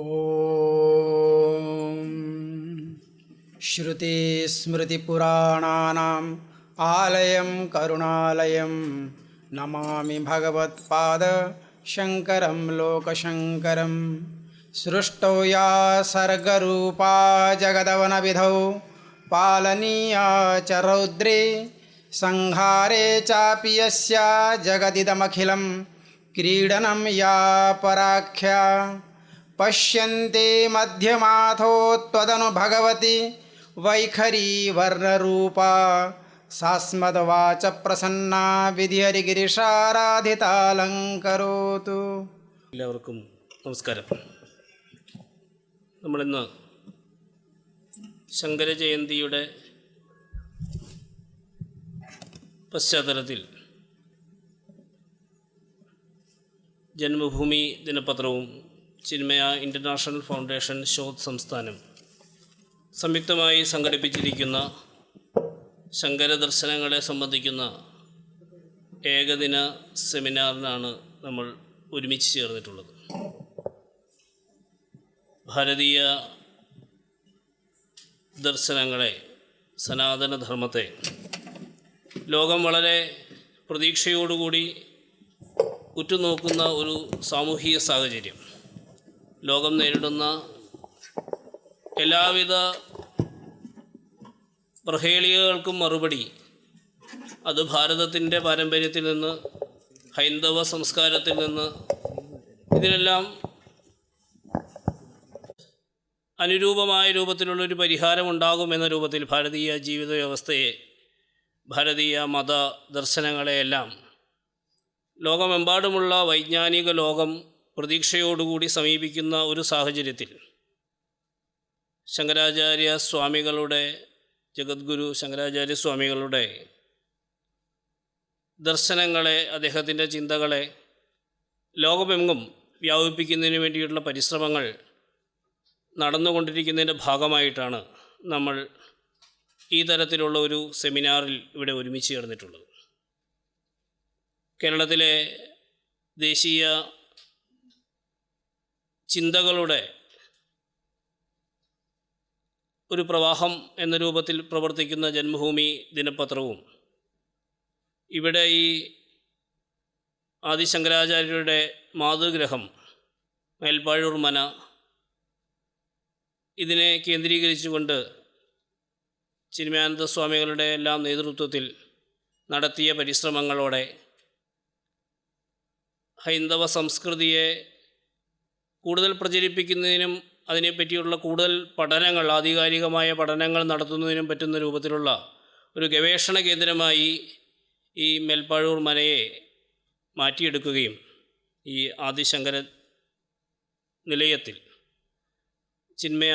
ഓം ശ്രുതിസ്മൃതിപുരാണാനാം ആലയം കരുണാലയം നമാമി ഭഗവത്പാദ ശങ്കരം ലോകശങ്കരം. സൃഷ്ടോ യാ സർഗരൂപാ ജഗദവനവിധൗ പാലനീയാ ച രൗദ്രേ സംഹാരേ ചാപി യസ്യ ജഗദിദമഖിലം ക്രീഡനം യാ പരാഖ്യാ. പശ്യന്തി മധ്യമാഥോ ത്വദനു ഭഗവതി വൈഖരീ വർണ്ണരൂപാ സാസ്മദ്വാച പ്രസന്നാ വിധിഹരിഗിരിശാരാധിതാലങ്കരോതു. എല്ലാവർക്കും നമസ്കാരം. നമ്മളിന്ന് ശങ്കരജയന്തിയുടെ പശ്ചാത്തലത്തിൽ ജന്മഭൂമി ദിനപത്രവും ചിന്മയ ഇൻ്റർനാഷണൽ ഫൗണ്ടേഷൻ ഷോധ് സംസ്ഥാനം സംയുക്തമായി സംഘടിപ്പിച്ചിരിക്കുന്ന ശങ്കരദർശനങ്ങളെ സംബന്ധിക്കുന്ന ഏകദിന സെമിനാറിനാണ് നമ്മൾ ഒരുമിച്ച് ചേർന്നിട്ടുള്ളത്. ഭാരതീയ ദർശനങ്ങളെ, സനാതനധർമ്മത്തെ ലോകം വളരെ പ്രതീക്ഷയോടുകൂടി ഉറ്റുനോക്കുന്ന ഒരു സാമൂഹിക സാഹചര്യം, ലോകം നേരിടുന്ന എല്ലാവിധ പ്രഹേളികകൾക്കും മറുപടി അത് ഭാരതത്തിൻ്റെ പാരമ്പര്യത്തിൽ നിന്ന്, ഹൈന്ദവ സംസ്കാരത്തിൽ നിന്ന്, ഇതിനെല്ലാം അനുരൂപമായ രൂപത്തിലുള്ളൊരു പരിഹാരമുണ്ടാകുമെന്ന രൂപത്തിൽ ഭാരതീയ ജീവിത വ്യവസ്ഥയെ, ഭാരതീയ മത ദർശനങ്ങളെയെല്ലാം ലോകമെമ്പാടുമുള്ള വൈജ്ഞാനിക ലോകം പ്രതീക്ഷയോടുകൂടി സമീപിക്കുന്ന ഒരു സാഹചര്യത്തിൽ ശങ്കരാചാര്യ സ്വാമികളുടെ, ജഗദ്ഗുരു ശങ്കരാചാര്യ സ്വാമികളുടെ ദർശനങ്ങളെ, അദ്ദേഹത്തിൻ്റെ ചിന്തകളെ ലോകമെങ്ങും വ്യാപിപ്പിക്കുന്നതിന് വേണ്ടിയിട്ടുള്ള പരിശ്രമങ്ങൾ നടന്നുകൊണ്ടിരിക്കുന്നതിൻ്റെ ഭാഗമായിട്ടാണ് നമ്മൾ ഈ തരത്തിലുള്ള ഒരു സെമിനാറിൽ ഇവിടെ ഒരുമിച്ച് ചേർന്നിട്ടുള്ളത്. കേരളത്തിലെ ദേശീയ ചിന്തകളുടെ ഒരു പ്രവാഹം എന്ന രൂപത്തിൽ പ്രവർത്തിക്കുന്ന ജന്മഭൂമി ദിനപത്രവും ഇവിടെ ഈ ആദി ശങ്കരാചാര്യരുടെ മാതൃഗ്രഹം മേൽപ്പാഴൂർ മന, ഇതിനെ കേന്ദ്രീകരിച്ചുകൊണ്ട് ചിന്മയാനന്ദ സ്വാമികളുടെ എല്ലാം നേതൃത്വത്തിൽ നടത്തിയ പരിശ്രമങ്ങളോടെ ഹൈന്ദവ സംസ്കൃതിയെ കൂടുതൽ പ്രചരിപ്പിക്കുന്നതിനും അതിനെപ്പറ്റിയുള്ള കൂടുതൽ പഠനങ്ങൾ, ആധികാരികമായ പഠനങ്ങൾ നടത്തുന്നതിനും പറ്റുന്ന രൂപത്തിലുള്ള ഒരു ഗവേഷണ കേന്ദ്രമായി ഈ മേൽപ്പാഴൂർ മനയെ മാറ്റിയെടുക്കുകയും ഈ ആദി ശങ്കര നിലയത്തിൽ ചിന്മയ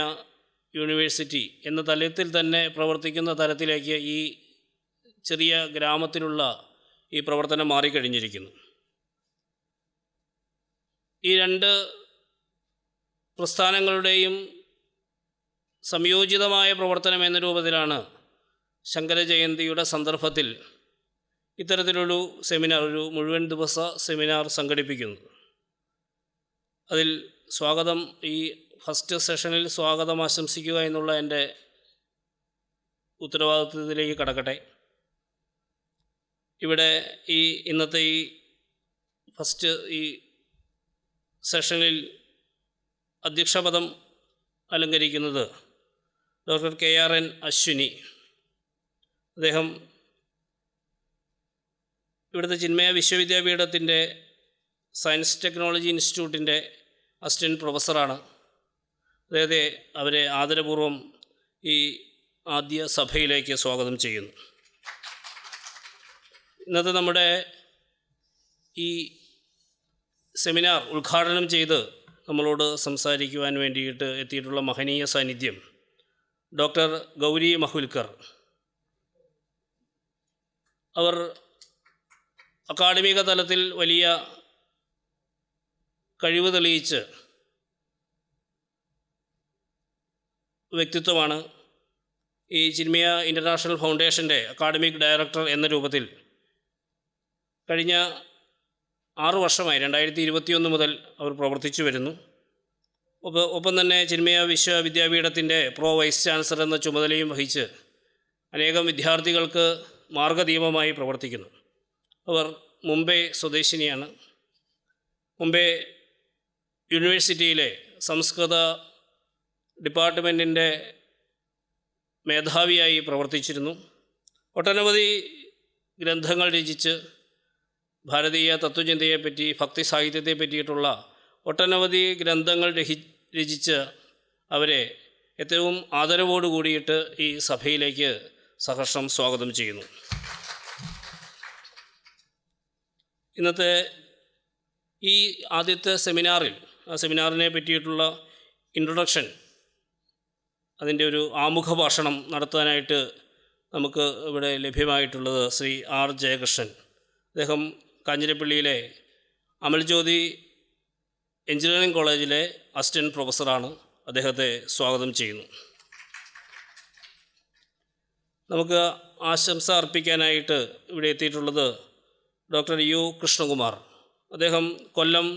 യൂണിവേഴ്സിറ്റി എന്ന തലത്തിൽ തന്നെ പ്രവർത്തിക്കുന്ന തരത്തിലേക്ക് ഈ ചെറിയ ഗ്രാമത്തിലുള്ള ഈ പ്രവർത്തനം മാറിക്കഴിഞ്ഞിരിക്കുന്നു. ഈ രണ്ട് പ്രസ്ഥാനങ്ങളുടെയും സംയോജിതമായ പ്രവർത്തനം എന്ന രൂപത്തിലാണ് ശങ്കരജയന്തിയുടെ സന്ദർഭത്തിൽ ഇത്തരത്തിലൊരു സെമിനാർ, ഒരു മുഴുവൻ ദിവസ സെമിനാർ സംഘടിപ്പിക്കുന്നത്. അതിൽ സ്വാഗതം, ഈ ഫസ്റ്റ് സെഷനിൽ സ്വാഗതം ആശംസിക്കുക എന്നുള്ള എൻ്റെ ഉത്തരവാദിത്വത്തിലേക്ക് കടക്കട്ടെ. ഇവിടെ ഈ ഇന്നത്തെ ഈ ഫസ്റ്റ് ഈ സെഷനിൽ അധ്യക്ഷപദം അലങ്കരിക്കുന്നത് ഡോക്ടർ KRN അശ്വിനി. അദ്ദേഹം ഇവിടുത്തെ ചിന്മയ വിശ്വവിദ്യാപീഠത്തിൻ്റെ സയൻസ് ടെക്നോളജി ഇൻസ്റ്റിറ്റ്യൂട്ടിൻ്റെ അസിസ്റ്റൻറ്റ് പ്രൊഫസറാണ്. അദ്ദേഹത്തെ അവരെ ആദരപൂർവ്വം ഈ ആദ്യ സഭയിലേക്ക് സ്വാഗതം ചെയ്യുന്നു. ഇന്നത്തെ നമ്മുടെ ഈ സെമിനാർ ഉദ്ഘാടനം ചെയ്ത് നമ്മളോട് സംസാരിക്കുവാൻ വേണ്ടിയിട്ട് എത്തിയിട്ടുള്ള മഹനീയ സാന്നിധ്യം ഡോക്ടർ ഗൗരി മഹുൽക്കർ. അവർ അക്കാഡമിക തലത്തിൽ വലിയ കഴിവ് തെളിയിച്ച് വ്യക്തിത്വമാണ്. ഈ ചിന്മയ ഇൻ്റർനാഷണൽ ഫൗണ്ടേഷൻ്റെ അക്കാഡമിക് ഡയറക്ടർ എന്ന രൂപത്തിൽ കഴിഞ്ഞ 6 വർഷമായി 2021 മുതൽ അവർ പ്രവർത്തിച്ചു വരുന്നു. ഒപ്പം തന്നെ ചിന്മയ വിശ്വവിദ്യാപീഠത്തിൻ്റെ പ്രോ വൈസ് ചാൻസലർ എന്ന ചുമതലയും വഹിച്ച് അനേകം വിദ്യാർത്ഥികൾക്ക് മാർഗദീപമായി പ്രവർത്തിക്കുന്നു. അവർ മുംബൈ സ്വദേശിനിയാണ്. മുംബൈ യൂണിവേഴ്സിറ്റിയിലെ സംസ്കൃത ഡിപ്പാർട്ട്മെൻറ്റിൻ്റെ മേധാവിയായി പ്രവർത്തിച്ചിരുന്നു. ഒട്ടനവധി ഗ്രന്ഥങ്ങൾ രചിച്ച് ഭാരതീയ തത്വചിന്തയെപ്പറ്റി, ഭക്തി സാഹിത്യത്തെ പറ്റിയിട്ടുള്ള ഒട്ടനവധി ഗ്രന്ഥങ്ങൾ രചിച്ച് അവരെ ഏറ്റവും ആദരവോടു കൂടിയിട്ട് ഈ സഭയിലേക്ക് സഹർഷം സ്വാഗതം ചെയ്യുന്നു. ഇന്നത്തെ ഈ ആദ്യത്തെ സെമിനാറിൽ, ആ സെമിനാറിനെ പറ്റിയിട്ടുള്ള ഇൻട്രൊഡക്ഷൻ, അതിൻ്റെ ഒരു ആമുഖ ഭാഷണം നടത്താനായിട്ട് നമുക്ക് ഇവിടെ ലഭ്യമായിട്ടുള്ളത് ശ്രീ ആർ ജയകൃഷ്ണൻ. അദ്ദേഹം കാഞ്ഞിരപ്പള്ളിയിലെ അമൽജ്യോതി എഞ്ചിനീയറിംഗ് കോളേജിലെ അസിസ്റ്റൻറ്റ് പ്രൊഫസറാണ്. അദ്ദേഹത്തെ സ്വാഗതം ചെയ്യുന്നു. നമുക്ക് ആശംസ അർപ്പിക്കാനായിട്ട് ഇവിടെ എത്തിയിട്ടുള്ളത് ഡോക്ടർ യു കൃഷ്ണകുമാർ. അദ്ദേഹം കൊല്ലം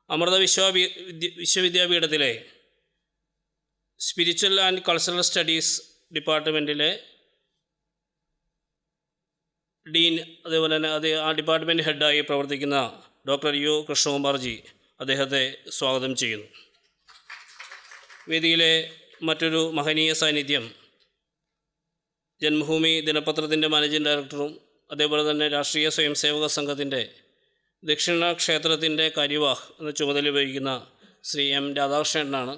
അമൃത വിശ്വവിദ്യാപീഠത്തിലെ സ്പിരിച്വൽ ആൻഡ് കൾച്ചറൽ സ്റ്റഡീസ് ഡിപ്പാർട്ട്മെൻറ്റിലെ ഡീൻ, അതേപോലെ തന്നെ ആ ഡിപ്പാർട്ട്മെൻറ്റ് ഹെഡായി പ്രവർത്തിക്കുന്ന ഡോക്ടർ യു കൃഷ്ണകുമാർജി, അദ്ദേഹത്തെ സ്വാഗതം ചെയ്യുന്നു. വേദിയിലെ മറ്റൊരു മഹനീയ സാന്നിധ്യം ജന്മഭൂമി ദിനപത്രത്തിൻ്റെ മാനേജിംഗ് ഡയറക്ടറും അതേപോലെ തന്നെ രാഷ്ട്രീയ സ്വയംസേവക സംഘത്തിൻ്റെ ദക്ഷിണ ക്ഷേത്രത്തിൻ്റെ കാര്യവാഹ് എന്ന ചുമതല വഹിക്കുന്ന ശ്രീ എം രാധാകൃഷ്ണനാണ്.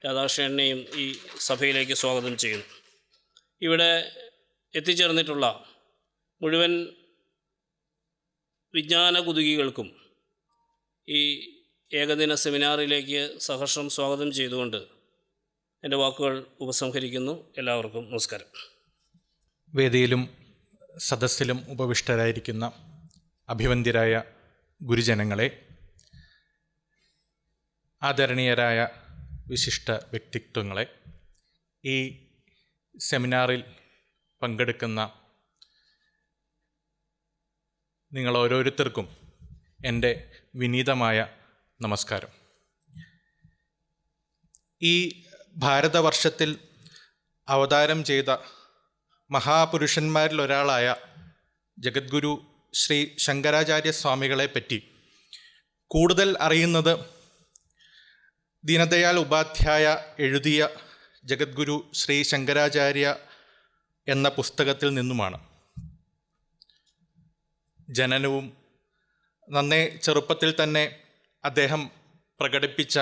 രാധാകൃഷ്ണനെയും ഈ സഭയിലേക്ക് സ്വാഗതം ചെയ്യുന്നു. ഇവിടെ എത്തിച്ചേർന്നിട്ടുള്ള മുഴുവൻ വിജ്ഞാന കുതുകികൾക്കും ഈ ഏകദിന സെമിനാറിലേക്ക് സഹർഷം സ്വാഗതം ചെയ്തുകൊണ്ട് എൻ്റെ വാക്കുകൾ ഉപസംഹരിക്കുന്നു. എല്ലാവർക്കും നമസ്കാരം. വേദിയിലും സദസ്സിലും ഉപവിഷ്ടരായിരിക്കുന്ന അഭിവന്ദ്യരായ ഗുരുജനങ്ങളെ, ആദരണീയരായ വിശിഷ്ട വ്യക്തിത്വങ്ങളെ, ഈ സെമിനാറിൽ പങ്കെടുക്കുന്ന നിങ്ങൾ ഓരോരുത്തർക്കും എൻ്റെ വിനീതമായ നമസ്കാരം. ഈ ഭാരതവർഷത്തിൽ അവതാരം ചെയ്ത മഹാപുരുഷന്മാരിൽ ഒരാളായ ജഗദ്ഗുരു ശ്രീ ശങ്കരാചാര്യ സ്വാമികളെപ്പറ്റി കൂടുതൽ അറിയുന്നത് ദീനദയാൽ ഉപാധ്യായ എഴുതിയ ജഗദ്ഗുരു ശ്രീ ശങ്കരാചാര്യ എന്ന പുസ്തകത്തിൽ നിന്നുമാണ്. ജനനവും നന്നേ ചെറുപ്പത്തിൽ തന്നെ അദ്ദേഹം പ്രകടിപ്പിച്ച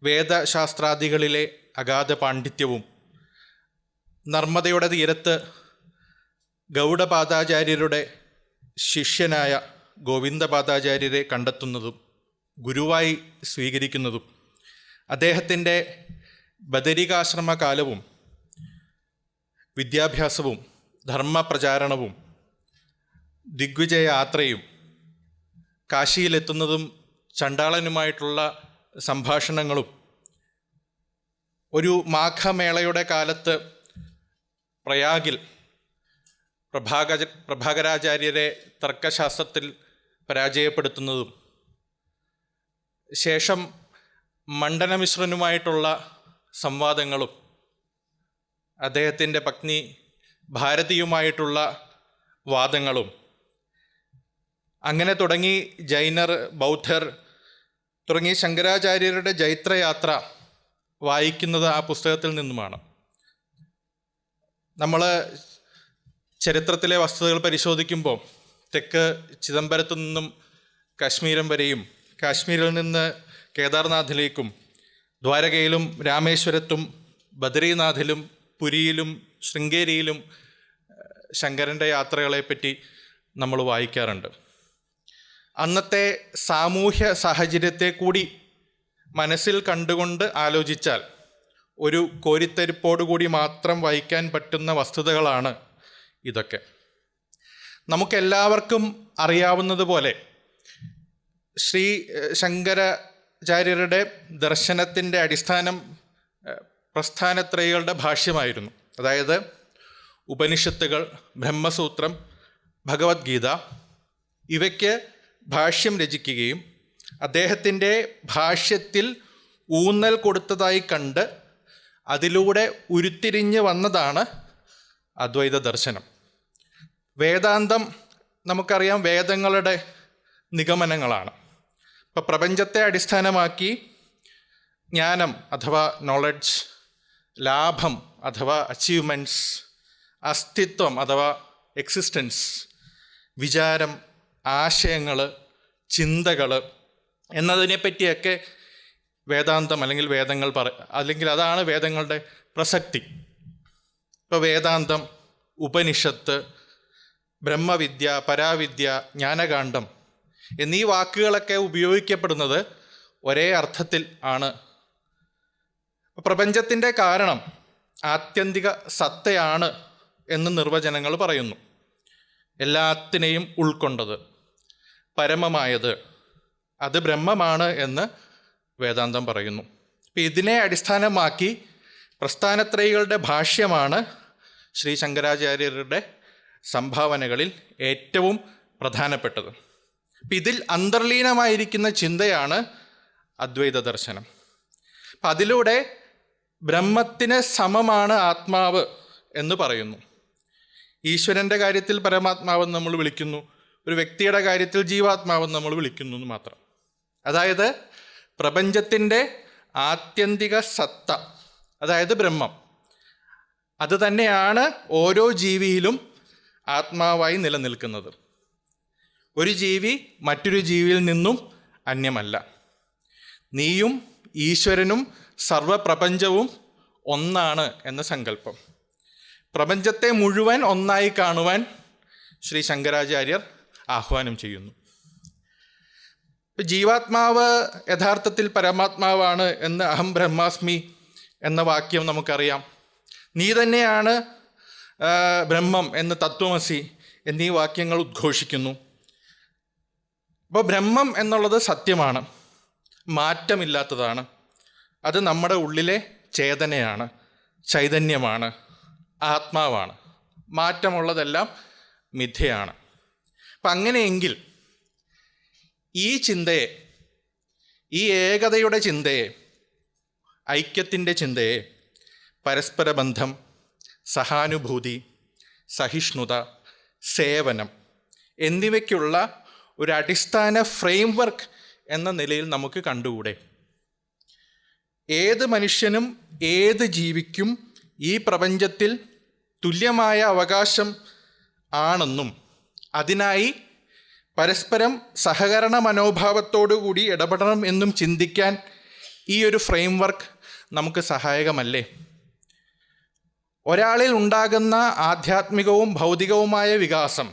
വേദശാസ്ത്രാദികളിലെ അഗാധ പാണ്ഡിത്യവും നർമ്മദയുടെ തീരത്ത് ഗൗഡപാദാചാര്യരുടെ ശിഷ്യനായ ഗോവിന്ദപാദാചാര്യരെ കണ്ടെത്തുന്നതും ഗുരുവായി സ്വീകരിക്കുന്നതും അദ്ദേഹത്തിൻ്റെ ബദരികാശ്രമ കാലവും വിദ്യാഭ്യാസവും ധർമ്മപ്രചാരണവും ദിഗ്വിജയയാത്രയും കാശിയിലെത്തുന്നതും ചണ്ടാളനുമായിട്ടുള്ള സംഭാഷണങ്ങളും ഒരു മാഘമേളയുടെ കാലത്ത് പ്രയാഗിൽ പ്രഭാകരാചാര്യരെ തർക്കശാസ്ത്രത്തിൽ പരാജയപ്പെടുത്തുന്നതും ശേഷം മണ്ഡനമിശ്രനുമായിട്ടുള്ള സംവാദങ്ങളും അദ്ദേഹത്തിൻ്റെ പത്നി ഭാരതിയുമായിട്ടുള്ള വാദങ്ങളും അങ്ങനെ തുടങ്ങി ജൈനർ, ബൗദ്ധർ തുടങ്ങി ശങ്കരാചാര്യരുടെ ജൈത്രയാത്ര വായിക്കുന്നത് ആ പുസ്തകത്തിൽ നിന്നുമാണ്. നമ്മൾ ചരിത്രത്തിലെ വസ്തുതകൾ പരിശോധിക്കുമ്പോൾ തെക്ക് ചിദംബരത്തു നിന്നും കാശ്മീരം വരെയും കാശ്മീരിൽ നിന്ന് കേദാർനാഥിലേക്കും ദ്വാരകയിലും രാമേശ്വരത്തും ബദ്രീനാഥിലും പുരിയിലും ശൃംഗേരിയിലും ശങ്കരൻ്റെ യാത്രകളെപ്പറ്റി നമ്മൾ വായിക്കാറുണ്ട്. അന്നത്തെ സാമൂഹ്യ സാഹചര്യത്തെ കൂടി മനസ്സിൽ കണ്ടുകൊണ്ട് ആലോചിച്ചാൽ ഒരു കോരിത്തരിപ്പോടുകൂടി മാത്രം വായിക്കാൻ പറ്റുന്ന വസ്തുതകളാണ് ഇതൊക്കെ. നമുക്കെല്ലാവർക്കും അറിയാവുന്നതുപോലെ ശ്രീ ശങ്കരാചാര്യരുടെ ദർശനത്തിൻ്റെ അടിസ്ഥാനം പ്രസ്ഥാനത്രയികളുടെ ഭാഷ്യമായിരുന്നു. അതായത് ഉപനിഷത്തുകൾ, ബ്രഹ്മസൂത്രം, ഭഗവത്ഗീത ഇവയ്ക്ക് ഭാഷ്യം രചിക്കുകയും അദ്ദേഹത്തിൻ്റെ ഭാഷ്യത്തിൽ ഊന്നൽ കൊടുത്തതായി കണ്ട് അതിലൂടെ ഉരുത്തിരിഞ്ഞ് വന്നതാണ് അദ്വൈത ദർശനം. വേദാന്തം നമുക്കറിയാം വേദങ്ങളുടെ നിഗമനങ്ങളാണ്. ഇപ്പോൾ പ്രപഞ്ചത്തെ അടിസ്ഥാനമാക്കി ജ്ഞാനം അഥവാ നോളജ്, ലാഭം അഥവാ അച്ചീവ്മെൻറ്റ്സ്, അസ്തിത്വം അഥവാ എക്സിസ്റ്റൻസ്, വിചാരം, ആശയങ്ങൾ, ചിന്തകൾ എന്നതിനെപ്പറ്റിയൊക്കെ വേദാന്തം അല്ലെങ്കിൽ വേദങ്ങൾ അല്ലെങ്കിൽ അതാണ് വേദങ്ങളുടെ പ്രസക്തി. ഇപ്പോൾ വേദാന്തം, ഉപനിഷത്ത്, ബ്രഹ്മവിദ്യ, പരാവിദ്യ, ജ്ഞാനകാന്ഡം എന്നീ വാക്കുകളൊക്കെ ഉപയോഗിക്കപ്പെടുന്നത് ഒരേ അർത്ഥത്തിൽ ആണ്. പ്രപഞ്ചത്തിൻ്റെ കാരണം ആത്യന്തിക സത്തയാണ് എന്ന് നിർവചനങ്ങൾ പറയുന്നു. എല്ലാത്തിനെയും ഉൾക്കൊണ്ടത്, പരമമായത്, അത് ബ്രഹ്മമാണ് എന്ന് വേദാന്തം പറയുന്നു. അപ്പം ഇതിനെ അടിസ്ഥാനമാക്കി പ്രസ്ഥാനത്രയികളുടെ ഭാഷ്യമാണ് ശ്രീ ശങ്കരാചാര്യരുടെ സംഭാവനകളിൽ ഏറ്റവും പ്രധാനപ്പെട്ടത്. അപ്പം ഇതിൽ അന്തർലീനമായിരിക്കുന്ന ചിന്തയാണ് അദ്വൈത ദർശനം. അപ്പം അതിലൂടെ ബ്രഹ്മത്തിന് സമമാണ് ആത്മാവ് എന്ന് പറയുന്നു. ഈശ്വരൻ്റെ കാര്യത്തിൽ പരമാത്മാവെന്ന് നമ്മൾ വിളിക്കുന്നു, ഒരു വ്യക്തിയുടെ കാര്യത്തിൽ ജീവാത്മാവെന്ന് നമ്മൾ വിളിക്കുന്നു എന്ന് മാത്രം. അതായത് പ്രപഞ്ചത്തിൻ്റെ ആത്യന്തിക സത്ത, അതായത് ബ്രഹ്മം, അത് തന്നെയാണ് ഓരോ ജീവിയിലും ആത്മാവായി നിലനിൽക്കുന്നത്. ഒരു ജീവി മറ്റൊരു ജീവിയിൽ നിന്നും അന്യമല്ല. നീയും ഈശ്വരനും സർവപ്രപഞ്ചവും ഒന്നാണ് എന്ന സങ്കല്പം. പ്രപഞ്ചത്തെ മുഴുവൻ ഒന്നായി കാണുവാൻ ശ്രീ ശങ്കരാചാര്യർ ആഹ്വാനം ചെയ്യുന്നു. ജീവാത്മാവ് യഥാർത്ഥത്തിൽ പരമാത്മാവാണ് എന്ന് അഹം ബ്രഹ്മാസ്മി എന്ന വാക്യം നമുക്കറിയാം. നീ തന്നെയാണ് ബ്രഹ്മം എന്ന് തത്വമസി എന്നീ വാക്യങ്ങൾ ഉദ്ഘോഷിക്കുന്നു. അപ്പോൾ ബ്രഹ്മം എന്നുള്ളത് സത്യമാണ്, മാറ്റമില്ലാത്തതാണ്. അത് നമ്മുടെ ഉള്ളിലെ ചേതനയാണ്, ചൈതന്യമാണ്, ആത്മാവാണ്. മാറ്റമുള്ളതെല്ലാം മിഥ്യയാണ്. അപ്പം അങ്ങനെയെങ്കിൽ ഈ ചിന്തയെ, ഈ ഏകതയുടെ ചിന്തയെ, ഐക്യത്തിൻ്റെ ചിന്തയെ പരസ്പര ബന്ധം, സഹാനുഭൂതി, സഹിഷ്ണുത, സേവനം എന്നിവയ്ക്കുള്ള ഒരു അടിസ്ഥാന ഫ്രെയിംവർക്ക് എന്ന നിലയിൽ നമുക്ക് കണ്ടുകൂടെ? ഏത് മനുഷ്യനും ഏത് ജീവിക്കും ഈ പ്രപഞ്ചത്തിൽ തുല്യമായ അവകാശം ആണെന്നും അതിനായി പരസ്പരം സഹകരണ മനോഭാവത്തോടുകൂടി ഇടപെടണം എന്നും ചിന്തിക്കാൻ ഈ ഒരു ഫ്രെയിംവർക്ക് നമുക്ക് സഹായകമല്ലേ? ഒരാളിൽ ഉണ്ടാകുന്ന ആധ്യാത്മികവും ഭൗതികവുമായ വികാസം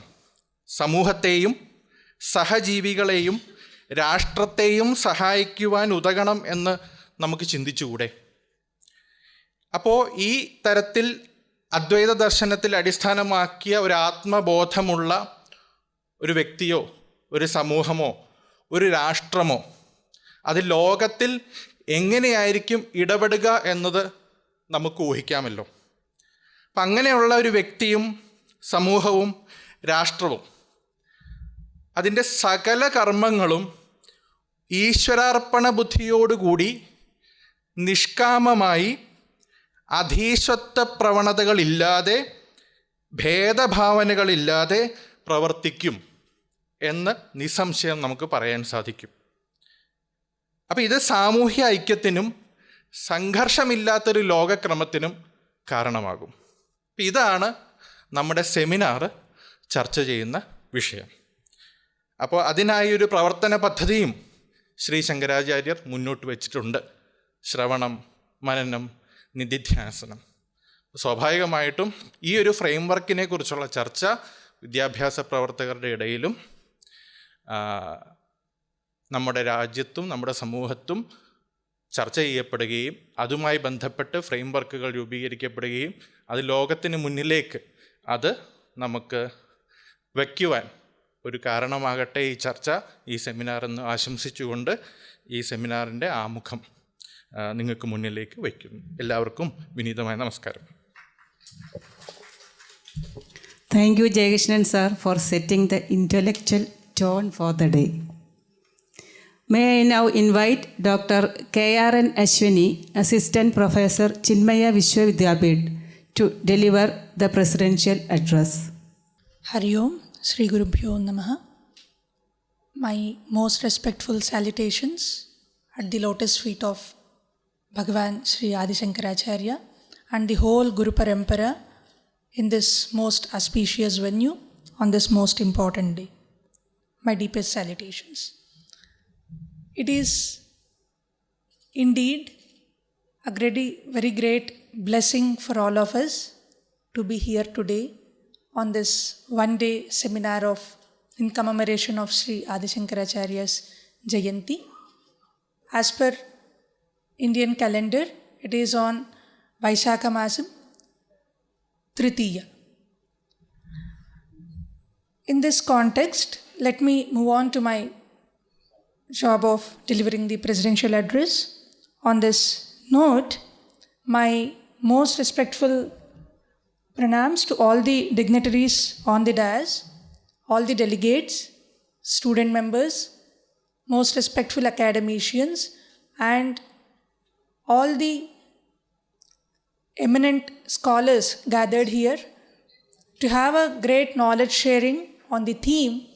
സമൂഹത്തെയും സഹജീവികളെയും രാഷ്ട്രത്തെയും സഹായിക്കുവാൻ ഉതകണം എന്ന് നമുക്ക് ചിന്തിച്ചുകൂടെ? അപ്പോൾ ഈ തരത്തിൽ അദ്വൈത ദർശനത്തിൽ അടിസ്ഥാനമാക്കിയ ഒരു ആത്മബോധമുള്ള ഒരു വ്യക്തിയോ ഒരു സമൂഹമോ ഒരു രാഷ്ട്രമോ അത് ലോകത്തിൽ എങ്ങനെയായിരിക്കും ഇടപെടുക എന്നത് നമുക്ക് ഊഹിക്കാമല്ലോ. അപ്പം അങ്ങനെയുള്ള ഒരു വ്യക്തിയും സമൂഹവും രാഷ്ട്രവും അതിൻ്റെ സകല കർമ്മങ്ങളും ഈശ്വരാർപ്പണ ബുദ്ധിയോടുകൂടി നിഷ്കാമമായി അധീശത്വ പ്രവണതകളില്ലാതെ ഭേദഭാവനകളില്ലാതെ പ്രവർത്തിക്കും എന്ന് നിസ്സംശയം നമുക്ക് പറയാൻ സാധിക്കും. അപ്പം ഇത് സാമൂഹ്യ ഐക്യത്തിനും സംഘർഷമില്ലാത്തൊരു ലോകക്രമത്തിനും കാരണമാകും. ഇതാണ് നമ്മുടെ സെമിനാർ ചർച്ച ചെയ്യുന്ന വിഷയം. അപ്പോൾ അതിനായി ഒരു പ്രവർത്തന പദ്ധതിയും ശ്രീ ശങ്കരാചാര്യർ മുന്നോട്ട് വച്ചിട്ടുണ്ട്. ശ്രവണം, മനനം, നിധിധ്യാസനം. സ്വാഭാവികമായിട്ടും ഈ ഒരു ഫ്രെയിംവർക്കിനെ കുറിച്ചുള്ള ചർച്ച വിദ്യാഭ്യാസ പ്രവർത്തകരുടെ ഇടയിലും നമ്മുടെ രാജ്യത്തും നമ്മുടെ സമൂഹത്തും ചർച്ച ചെയ്യപ്പെടുകയും അതുമായി ബന്ധപ്പെട്ട് ഫ്രെയിംവർക്കുകൾ രൂപീകരിക്കപ്പെടുകയും അത് ലോകത്തിന് മുന്നിലേക്ക് അത് നമുക്ക് വയ്ക്കുവാൻ ഒരു കാരണമാകട്ടെ ഈ ചർച്ച, ഈ സെമിനാർ എന്ന് ആശംസിച്ചുകൊണ്ട് ഈ സെമിനാറിൻ്റെ ആമുഖം നിങ്ങൾക്ക് മുന്നിലേക്ക് വയ്ക്കുന്നു. എല്ലാവർക്കും വിനീതമായ നമസ്കാരം. Thank you, Jayakishnan sir, for setting the intellectual tone for the day. May I now invite Dr. K.R.N. Ashwini, Assistant Professor, Chinmaya Viswavidyapith, to deliver the presidential address. Hari Om, Sri Gurubhyo Namaha. My most respectful salutations at the lotus feet of Bhagavan Sri Adi Sankaracharya and the whole Guru Parampara in this most auspicious venue on this most important day. My deepest salutations. It is indeed a very great blessing for all of us to be here today on this one-day seminar in commemoration of Sri Adi Sankaracharya's Jayanti. As per Indian calendar, it is on Vaishakha Masam, Tritiya. In this context, let me move on to my job of delivering the presidential address. On this note, my most respectful pranams to all the dignitaries on the dais, all the delegates, student members, most respectful academicians, and all the eminent scholars gathered here to have a great knowledge sharing on the theme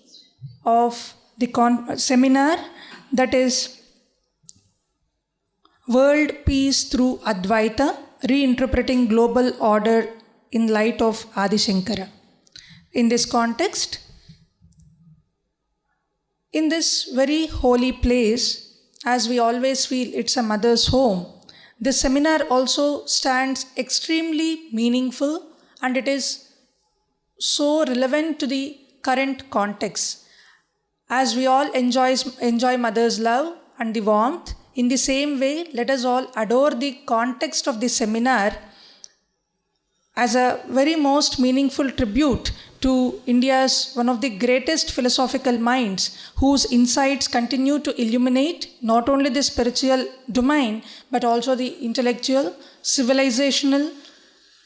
of the seminar, that is World Peace Through Advaita, Reinterpreting Global Order in Light of Adi Sankara. In this context, in this very holy place, as we always feel it's a mother's home, this seminar also stands extremely meaningful, and it is so relevant to the current context. As we all enjoy mother's love and the warmth, in the same way, let us all adore the context of this seminar as a very most meaningful tribute to India's one of the greatest philosophical minds, whose insights continue to illuminate not only the spiritual domain, but also the intellectual, civilizational,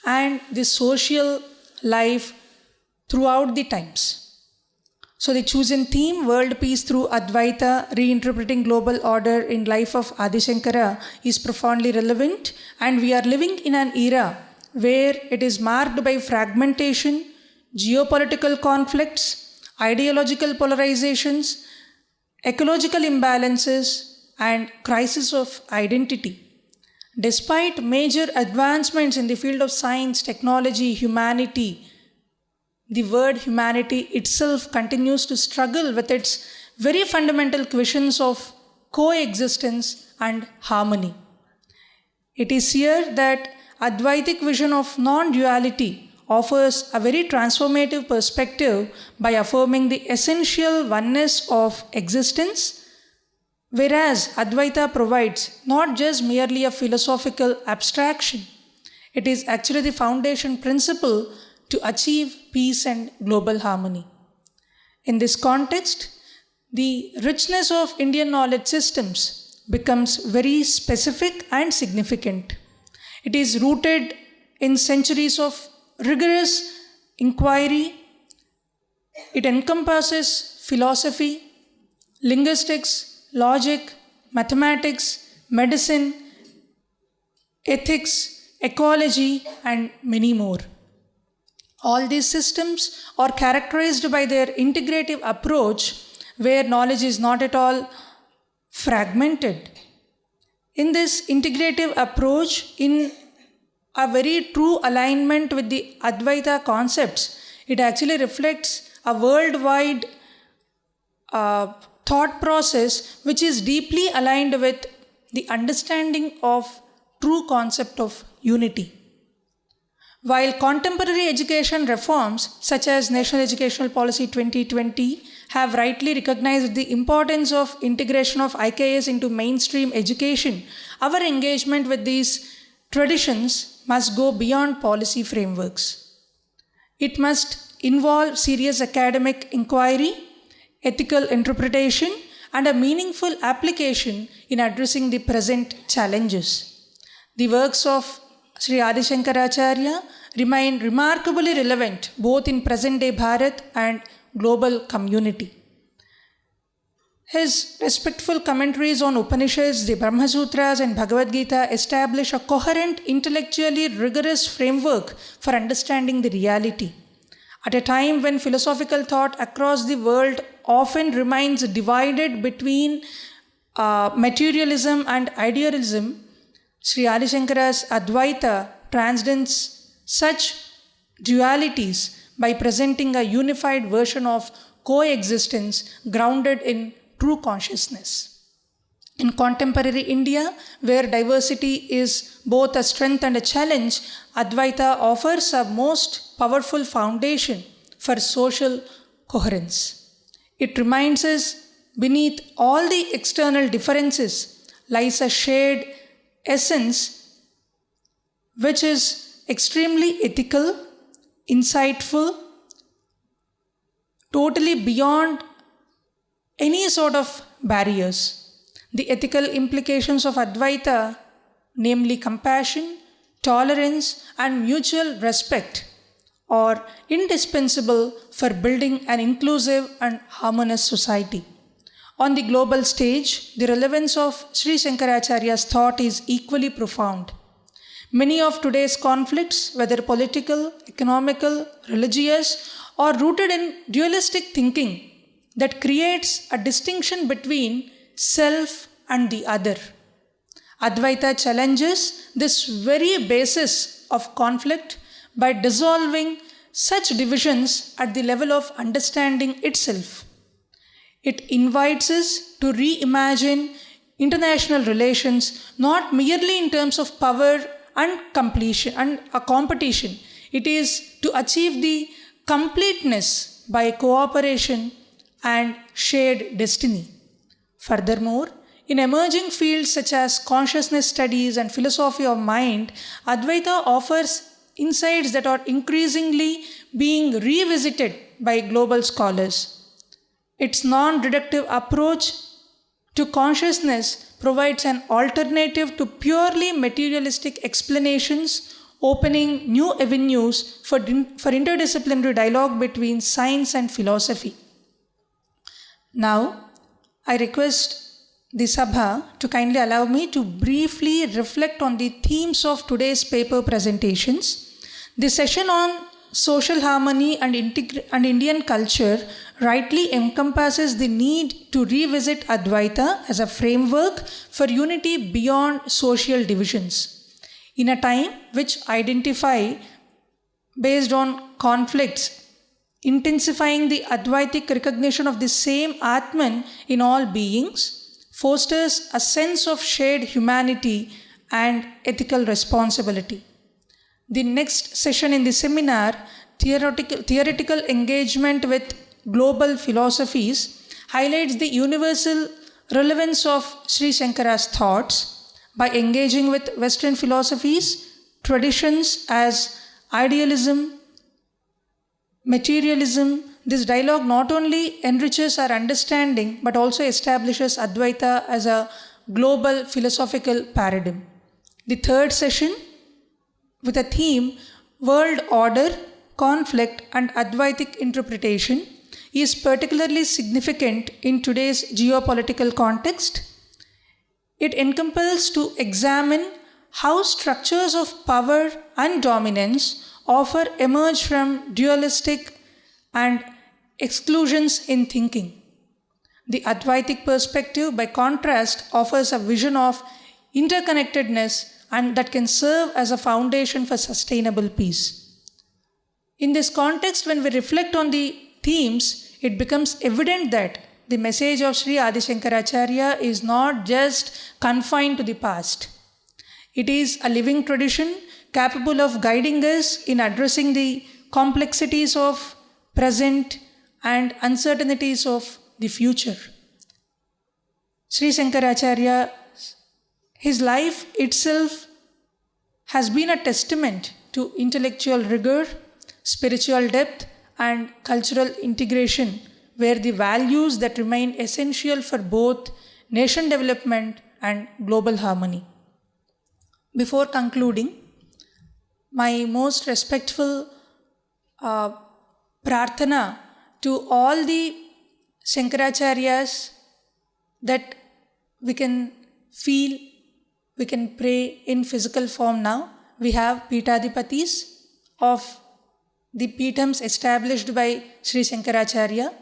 and the social life throughout the times. So the chosen theme, World Peace Through Advaita, Reinterpreting Global Order in Life of Adi Sankara, is profoundly relevant, and we are living in an era where it is marked by fragmentation, geopolitical conflicts, ideological polarizations, ecological imbalances, and crisis of identity. Despite major advancements in the field of science, technology, humanity, the word humanity itself continues to struggle with its very fundamental questions of coexistence and harmony. It is here that Advaitic vision of non-duality offers a very transformative perspective by affirming the essential oneness of existence, whereas Advaita provides not just merely a philosophical abstraction, it is actually the foundation principle to achieve peace and global harmony. In this context, the richness of Indian knowledge systems becomes very specific and significant. It is rooted in centuries of rigorous inquiry. It encompasses philosophy, linguistics, logic, mathematics, medicine, ethics, ecology, and many more. All these systems are characterized by their integrative approach, where knowledge is not at all fragmented. In this integrative approach, in a very true alignment with the Advaita concepts, it actually reflects a worldwide thought process which is deeply aligned with the understanding of true concept of unity. While contemporary education reforms such as National Educational Policy 2020 have rightly recognized the importance of integration of IKS into mainstream education, our engagement with these traditions must go beyond policy frameworks. It must involve serious academic inquiry, ethical interpretation, and a meaningful application in addressing the present challenges. The works of Sri Adi Sankaracharya remain remarkably relevant both in present-day Bharat and global community. His respectful commentaries on Upanishads, the Brahma Sutras, and Bhagavad Gita establish a coherent, intellectually rigorous framework for understanding the reality. At a time when philosophical thought across the world often remains divided between materialism and idealism, Sri Adi Sankara's Advaita transcends such dualities by presenting a unified version of coexistence grounded in true consciousness. In contemporary India, where diversity is both a strength and a challenge, Advaita offers a most powerful foundation for social coherence. It reminds us beneath all the external differences lies a shared essence which is extremely ethical, insightful, totally beyond any sort of barriers. The ethical implications of Advaita, namely compassion, tolerance, and mutual respect, are indispensable for building an inclusive and harmonious society. On the global stage, the relevance of Sri Sankaracharya's thought is equally profound. Many of today's conflicts, whether political, economical, religious, are rooted in dualistic thinking that creates a distinction between self and the other. Advaita challenges this very basis of conflict by dissolving such divisions at the level of understanding itself. It invites us to reimagine international relations not merely in terms of power and completion and a competition. It is to achieve the completeness by cooperation and shared destiny. Furthermore, in emerging fields such as consciousness studies and philosophy of mind, Advaita offers insights that are increasingly being revisited by global scholars. Its non-reductive approach to consciousness provides an alternative to purely materialistic explanations, opening new avenues for interdisciplinary dialogue between science and philosophy. Now, I request the Sabha to kindly allow me to briefly reflect on the themes of today's paper presentations. The session on social harmony and Indian culture rightly encompasses the need to revisit Advaita as a framework for unity beyond social divisions. In a time which identify based on conflicts, intensifying the Advaitic recognition of the same Atman in all beings fosters a sense of shared humanity and ethical responsibility. The next session in the seminar, Theoretical Engagement with Global Philosophies, highlights the universal relevance of Sri Sankara's thoughts by engaging with Western philosophies, traditions as idealism, materialism. This dialogue not only enriches our understanding but also establishes Advaita as a global philosophical paradigm. The third session, with a theme World Order, Conflict and Advaitic Interpretation, is particularly significant in today's geopolitical context. It encompasses to examine how structures of power and dominance often emerge from dualistic and exclusions in thinking. The Advaitic perspective, by contrast, offers a vision of interconnectedness and that can serve as a foundation for sustainable peace. In this context, when we reflect on the themes, it becomes evident that the message of Sri Adi Sankaracharya is not just confined to the past. It is a living tradition capable of guiding us in addressing the complexities of present and uncertainties of the future. Sri Sankaracharya, his life itself has been a testament to intellectual rigor, spiritual depth, and cultural integration, where the values that remain essential for both nation development and global harmony. Before concluding, my most respectful prarthana to all the Shankaracharyas that we can feel, we can pray in physical form now. We have Peethadipatis of the Peethams established by Sri Sankaracharya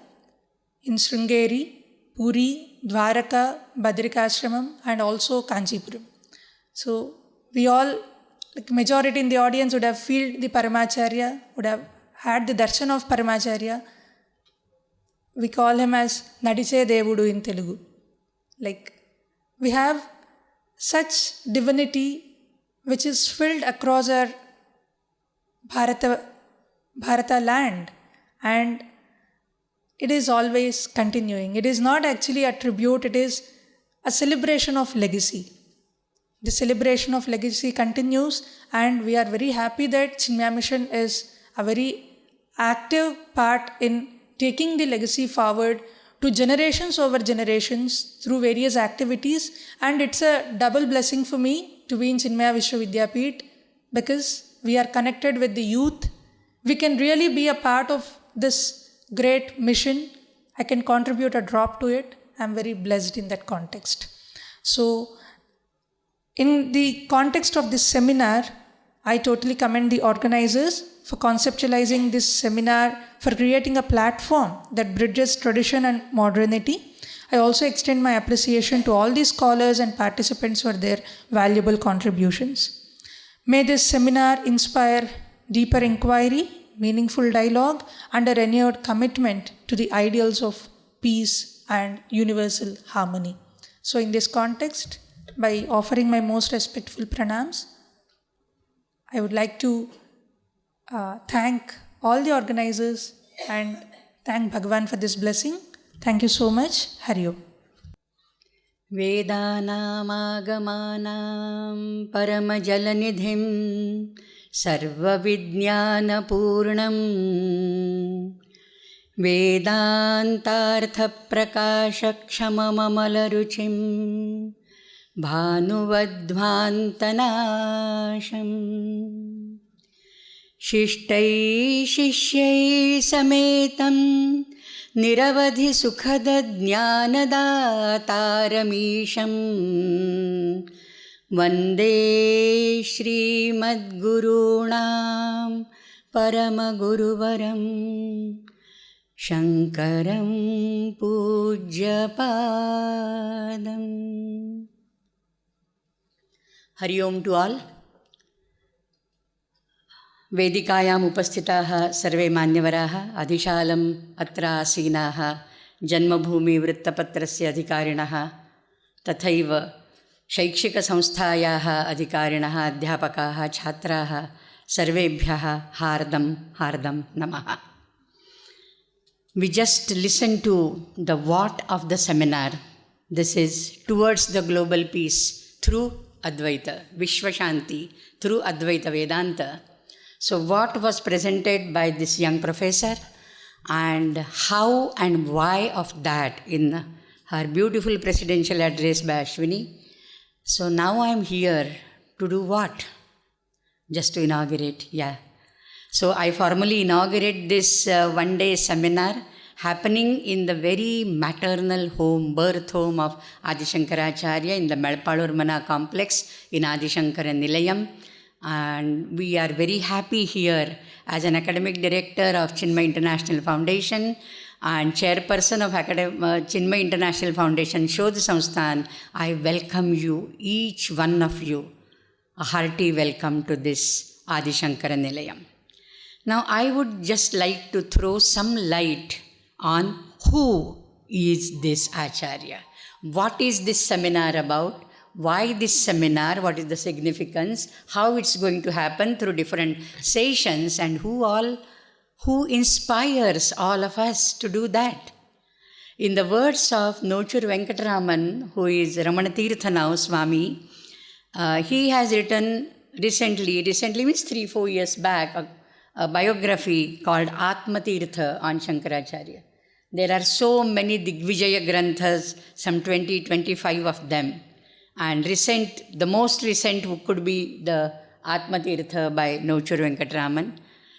in Sringeri, Puri, Dwaraka, Badrikashramam and also Kanchipuram. So we all, like majority in the audience would have felt the Paramacharya, would have had the darshan of Paramacharya. We call him as Nadiche Devudu in Telugu. Like we have such divinity which is filled across our Bharata land, and it is always continuing. It is not actually a tribute, it is a celebration of legacy. The celebration of legacy continues, and we are very happy that Chinmaya Mission is a very active part in taking the legacy forward to generations over generations through various activities. And it's a double blessing for me to be in Chinmaya Vishwavidyapeeth because we are connected with the youth. We can really be a part of this great mission. I can contribute a drop to it. I'm very blessed in that context. So, in the context of this seminar, I totally commend the organizers for conceptualizing this seminar, for creating a platform that bridges tradition and modernity. I also extend my appreciation to all the scholars and participants for their valuable contributions. May this seminar inspire deeper inquiry, meaningful dialogue, and a renewed commitment to the ideals of peace and universal harmony. So in this context, by offering my most respectful pranams, I would like to thank all the organizers and thank Bhagavan for this blessing. Thank you so much. Hari Om. वेदानामागमानां परमजलनिधिं सर्वविज्ञानपूर्णं वेदान्तार्थप्रकाशक्षमममलरुचिं भानुवध्वान्तनाशम् शिष्टैः शिष्यैः समेतं निरवधिसुखदज्ञानदातारमीशं वन्दे श्रीमद्गुरूणां परमगुरुवरं शङ्करं पूज्यपादम्. हरि ओम to all. वेदिकायाम् उपस्थिताः सर्वे मान्यवराः, अधिशालम् अत्र आसीनाः, जन्मभूमिवृत्तपत्रस्य अधिकारिणः, तथैव शैक्षिकसंस्थायाः अधिकारिणः, अध्यापकाः, छात्राः, सर्वेभ्यः हार्दं हार्दं नमः. We just listen to the what of the seminar. This is towards the global peace through Advaita, Vishwa Shanti, through Advaita Vedanta. So what was presented by this young professor and how and why of that in her beautiful presidential address by Ashwini. So now I am here to do what? Just to inaugurate, yeah. So I formally inaugurate this one-day seminar happening in the very maternal home, birth home of Adi Sankaracharya in the Melpalurmana complex in Adi Sankara Nilayam. And we are very happy here as an academic director of Chinmaya International Foundation and chairperson of Chinmaya International Foundation Shodha Sansthan. I welcome you, each one of you, a hearty welcome to this Adi Sankara Nilayam. Now I would just like to throw some light on who is this Acharya. What is this seminar about? Why this seminar? What is the significance? How it's going to happen through different sessions, and who inspires all of us to do that? In the words of Nochur Venkataraman, who is Ramanatirtha now, Swami, he has written recently means 3-4 years back, a biography called Atmatirtha on Shankaracharya. There are so many Digvijaya Granthas, some 20-25 of them. And the most recent could be the Atmatirtha by Nochur Venkataraman.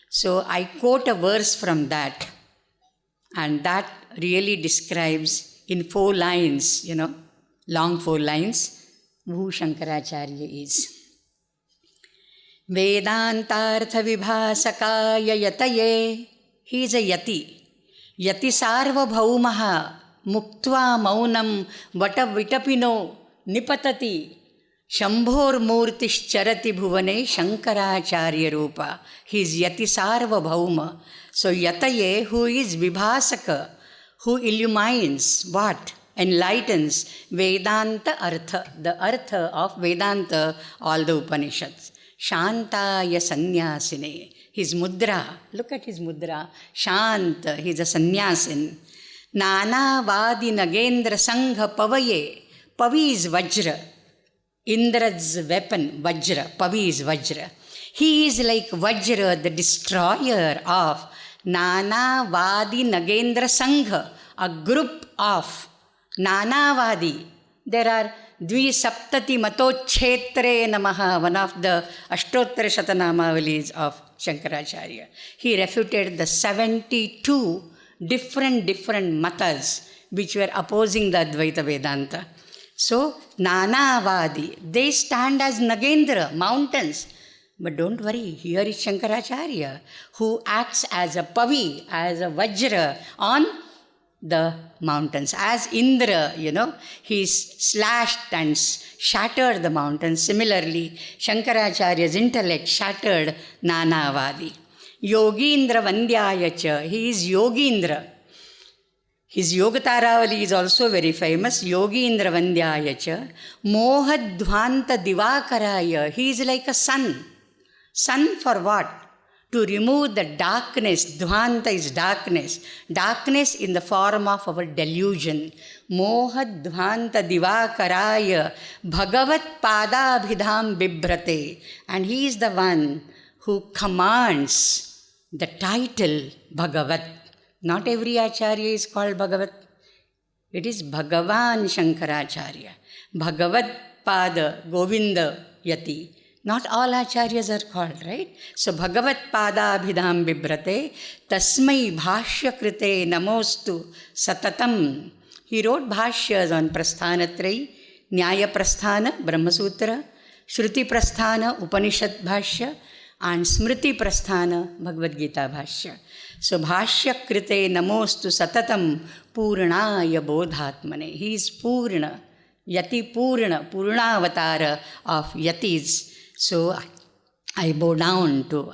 So I quote a verse from that, and that really describes in 4 lines, long 4 lines, who Shankaracharya is. Vedantartha vibhasakaya yataye. He is a yati. Yati sarvabhaumaha muktva maunam vitapino nipatati. Shambhor murtischarati bhuvane Shankaracharya rupa. He is yati sarvabhauma. So yataye, who is vibhasaka, who illumines what? Enlightens Vedanta Artha, the Artha of Vedanta, all the Upanishads. Shantaya Sannyasine. His mudra, look at his mudra. Shanta, he is a sannyasin. Nana Vadi Nagendra Sangha Pavaye. Pavi is Vajra. Indra's weapon, Vajra. Pavi is Vajra. He is like Vajra, the destroyer of Nanavadi Nagendra Sangha, a group of Nanavadi. There are Dvisaptati Matochetre Namaha, one of the Ashtottara Shatanamavalis of Shankaracharya. He refuted the 72 different matas which were opposing the Advaita Vedanta. So, Nanavadi, they stand as Nagendra, mountains. But don't worry, here is Shankaracharya, who acts as a Pavi, as a Vajra on the mountains. As Indra, he slashed and shattered the mountains. Similarly, Shankaracharya's intellect shattered Nanavadi. Yogindra Vandhyayacha, he is Yogindra. His Yogataravali is also very famous. Yogindra Vandhyayacha. Mohadhvanta Divakaraya, he is like a sun. Sun for what? To remove the darkness. Dhvanta is darkness. Darkness in the form of our delusion. Mohadhvanta Divakaraya Bhagavat Padabhidham Bibhrate. And he is the one who commands the title Bhagavat. Not every Acharya is called Bhagavat. It is Bhagavan Shankaracharya. Bhagavat Pada Govinda Yati. Not all acharyas are called, right? So, Bhagavat Pada Abhidham Bibrate, Tasmai Bhashya Krite Namostu Satatam. He wrote bhashyas on Prasthanatrayi, Nyaya Prasthana, Brahma Sutra, Shruti Prasthana, Upanishad Bhashya, and Smriti Prasthana, Bhagavad Gita Bhashya. So, Bhashya Krite Namostu Satatam Purnaya Bodhatmane. He is Purna, Yati Purna, Purnavatara of Yatis. So, I bow down to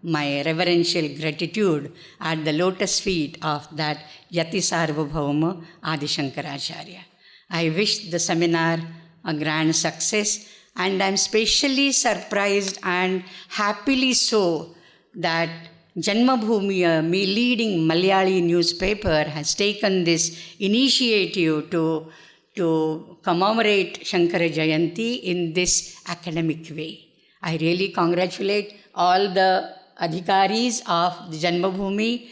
my reverential gratitude at the lotus feet of that Yati Sarvabhauma Adi Sankaracharya. I wish the seminar a grand success, and I am specially surprised and happily so that Janmabhoomi, a leading Malayali newspaper, has taken this initiative to commemorate Sankara Jayanti in this academic way. I really congratulate all the adhikaris of the Janmabhoomi,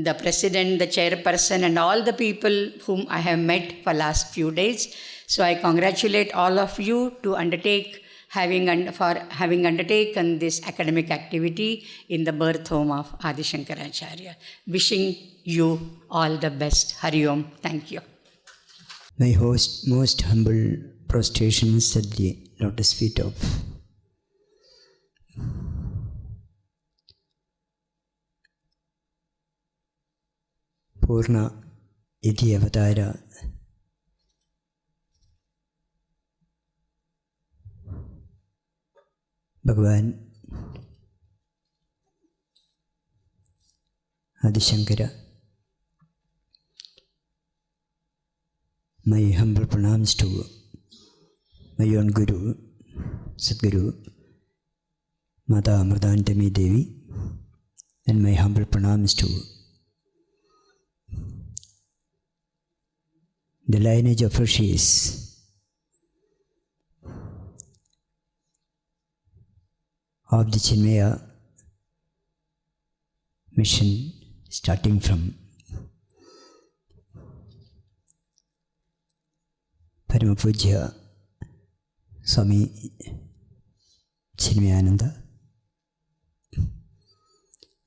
the president, the chairperson, and all the people whom I have met for last few days. So I congratulate all of you to having undertaken this academic activity in the birth home of Adi Sankaracharya. Wishing you all the best. Hari Om. Thank you. My most humble prostration is at the lotus feet of Purna Iti Avatara Bhagavan Adi Sankara. My humble pranams to my own Guru, Sadguru, Mata Amardantami Devi, and my humble pranams to the lineage of rishis of the Chinmaya mission, starting from Paramapujya Swami Chinmayananda,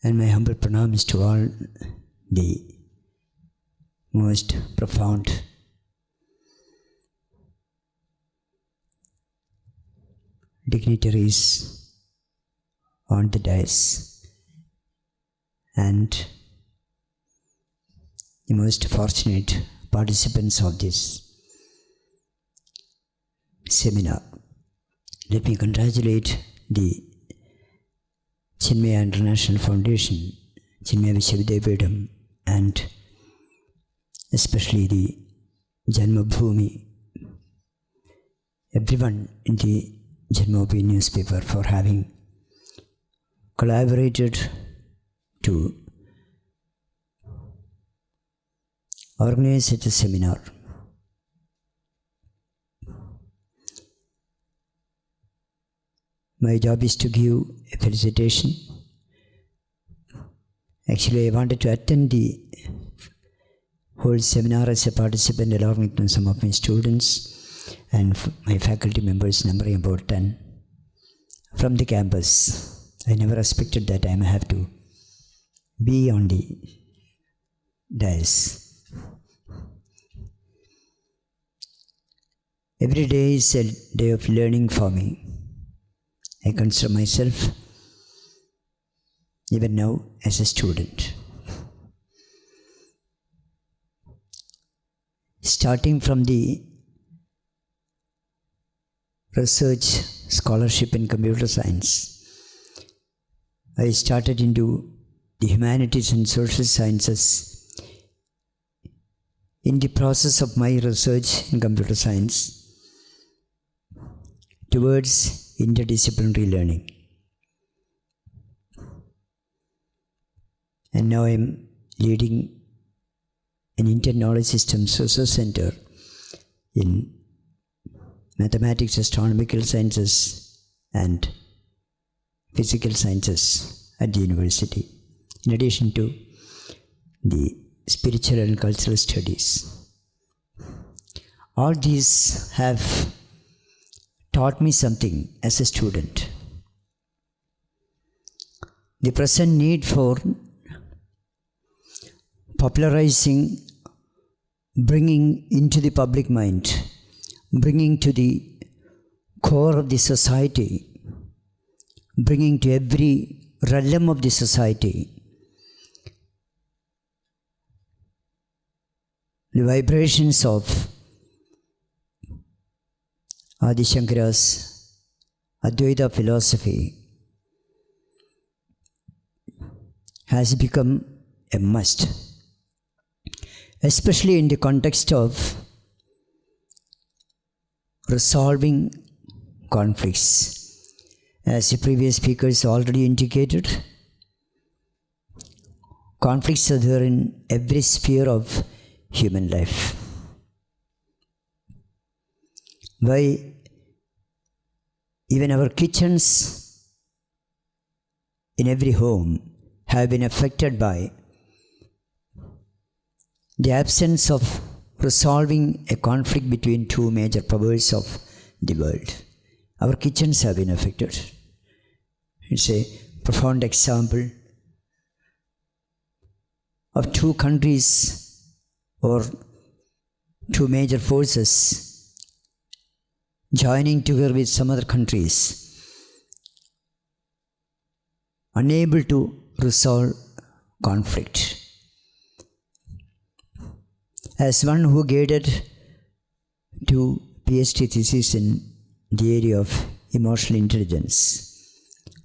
and my humble pranams to all the most profound dignitaries on the dais, and the most fortunate participants of this seminar. Let me congratulate the Chinmaya International Foundation, Chinmaya Viswavidyapitham, and especially the Janmabhoomi, everyone in the Janmabhoomi newspaper for having collaborated to organize such a seminar. My job is to give a felicitation. Actually, I wanted to attend the whole seminar as a participant along with some of my students and my faculty members, numbering about 10 from the campus. I never expected that I may have to be on the dais. Every day is a day of learning for me. I consider myself even now as a student. Starting from the research scholarship in computer science, I started into the humanities and social sciences. In the process of my research in computer science towards interdisciplinary learning. And now I am leading an Inter-Knowledge Systems Research Center in mathematics, astronomical sciences, and physical sciences at the university, in addition to the spiritual and cultural studies. All these have taught me something as a student. The present need for popularizing, bringing into the public mind, bringing to the core of the society, bringing to every realm of the society the vibrations of Adi Sankara's Advaita philosophy has become a must, especially in the context of resolving conflicts. As the previous speakers already indicated, conflicts are there in every sphere of human life. Why even our kitchens in every home have been affected by the absence of resolving a conflict between two major powers of the world. Our kitchens have been affected. It's a profound example of two countries or two major forces joining together with some other countries, unable to resolve conflict. As one who guided two PhD theses in the area of emotional intelligence,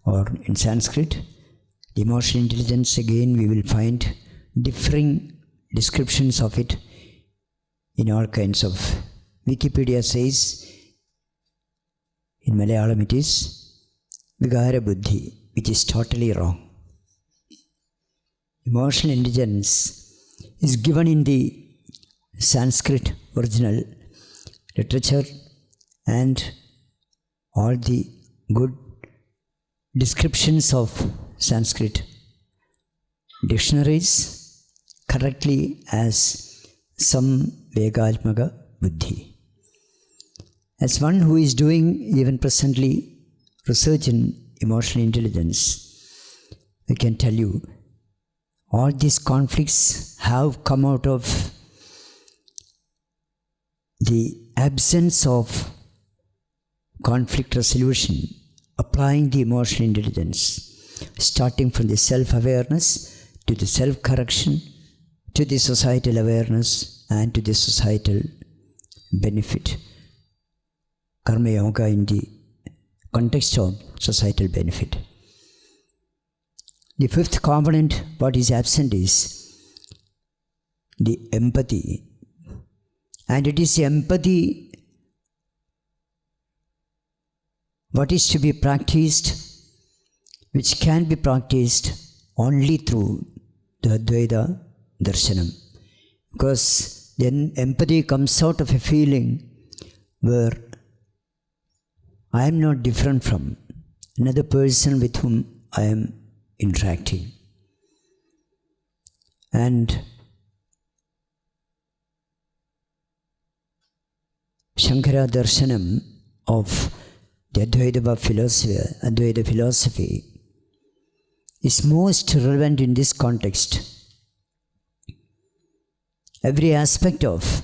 or in Sanskrit, emotional intelligence, again we will find differing descriptions of it in all kinds of. Wikipedia says, in Malayalam it is Vigara Buddhi, which is totally wrong. Emotional intelligence is given in the Sanskrit original literature, and all the good descriptions of Sanskrit dictionaries correctly as Samvegatmaka Buddhi. As one who is doing even presently research in emotional intelligence, I can tell you all these conflicts have come out of the absence of conflict resolution, applying the emotional intelligence, starting from the self-awareness to the self-correction, to the societal awareness and to the societal benefit. Karma Yoga in the context of societal benefit. The fifth component, what is absent, is the empathy. And it is empathy what is to be practiced, which can be practiced only through the Advaita Darshanam. Because then empathy comes out of a feeling where I am not different from another person with whom I am interacting. And Shankara Darshanam of the Advaita philosophy is most relevant in this context. Every aspect of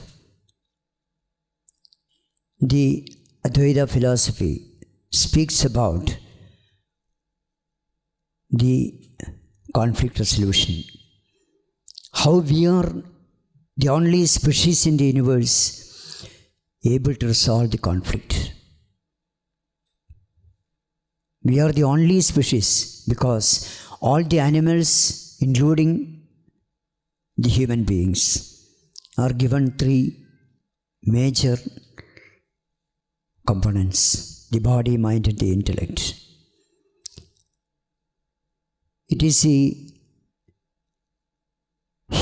the Advaita philosophy speaks about the conflict resolution. How we are the only species in the universe able to resolve the conflict. We are the only species because all the animals, including the human beings, are given three major components: the body, mind and the intellect. It is the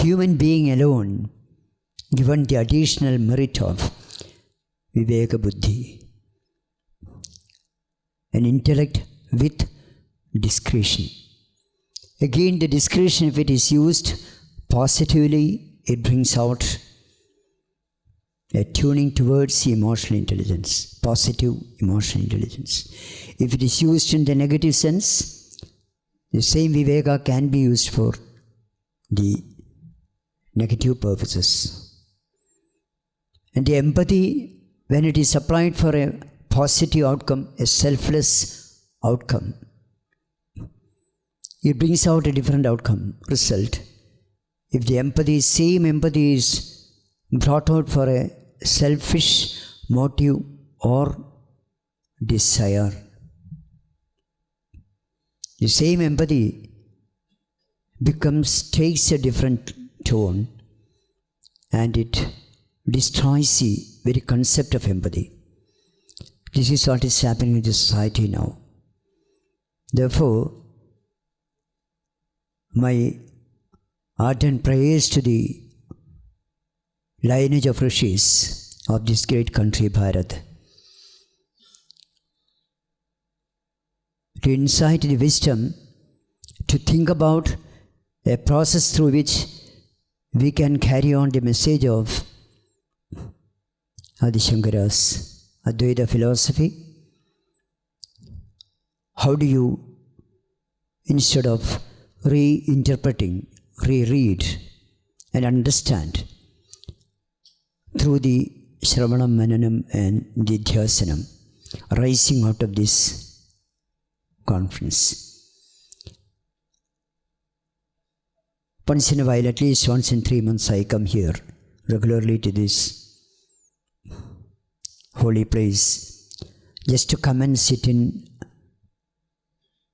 human being alone given the additional merit of Viveka Buddhi, an intellect with discretion. Again, the discretion, if it is used positively, it brings out a tuning towards the emotional intelligence, positive emotional intelligence. If it is used in the negative sense, the same Viveka can be used for the negative purposes. And the empathy, when it is applied for a positive outcome, a selfless outcome, it brings out a different outcome, result. If the empathy, same empathy is brought out for a selfish motive or desire, the same empathy takes a different tone and it destroys the very concept of empathy. This is what is happening in the society now. Therefore, my ardent prayers to the lineage of rishis of this great country, Bharat, to incite the wisdom to think about a process through which we can carry on the message of Adi Sankara's Advaita philosophy. How do you, instead of reinterpreting, reread and understand through the Shravanam, Mananam and Nidhyasanam rising out of this conference? Once in a while, at least once in 3 months, I come here regularly to this holy place just to come and sit in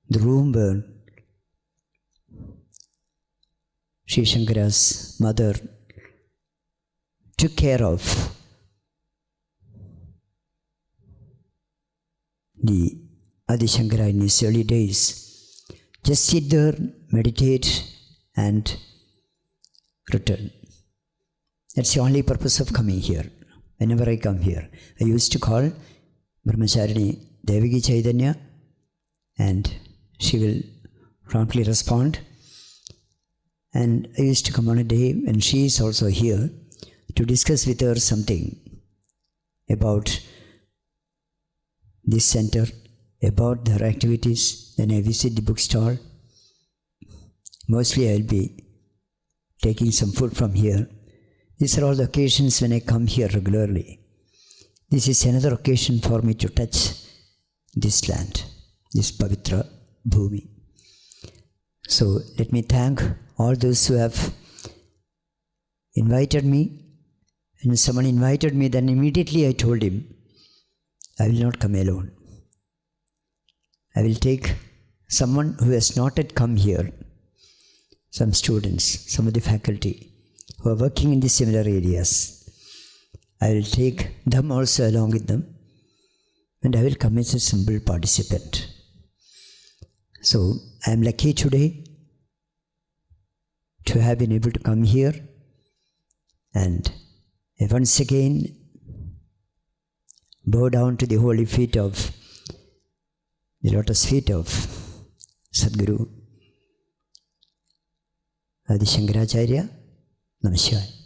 the room where Sri Shankara's mother took care of the Adi Sankara in his early days. Just sit there, meditate and return. That's the only purpose of coming here. Whenever I come here, I used to call Brahmacharini Devaki Chaitanya and she will promptly respond. And I used to come on a day when she is also here to discuss with her something about this center, about their activities. Then I visit the bookstall. Mostly I will be taking some food from here. These are all the occasions when I come here regularly. This is another occasion for me to touch this land, this Pavitra Bhumi. So let me thank all those who have invited me. When someone invited me, then immediately I told him, I will not come alone. I will take someone who has not yet come here, some students, some of the faculty who are working in the similar areas. I will take them also along with them, and I will come as a simple participant. So I am lucky today to have been able to come here, and I once again bow down to the holy feet of the lotus feet of Sadguru Adi Sankaracharya. Namaskar.